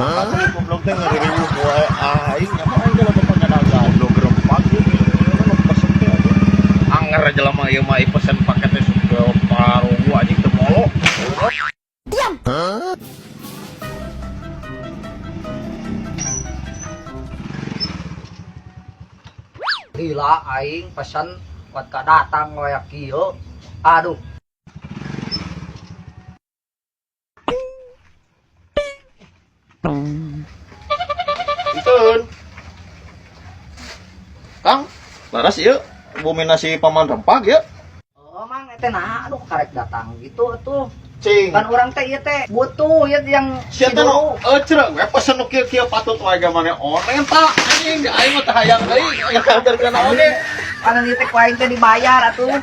Tapi goblok teh ngeriweuh wae aing apa aing dalam pangadagan goblok gerempak gitu. Kan pesen teh aja. Anger jelema ieu mah pesen paket teh suka parugu anjing teu molo. Diam. Gila aing pesan buat ka datang kayak kieu. Aduh. Iteun. Kang, laras ieu bumi nasi paman rempag ya. Oh, mang teh nah aduh karek datang gitu tuh. Cing. Kan orang teh ieu teh butuh ieu yang Sia teh no cereuh we pesen nu kieu-kieu patut wae gamane online ta anjing aing mah teh hayang deui aya kaderkeun oge. Anu ieu teh ku aing teh dibayar atuh.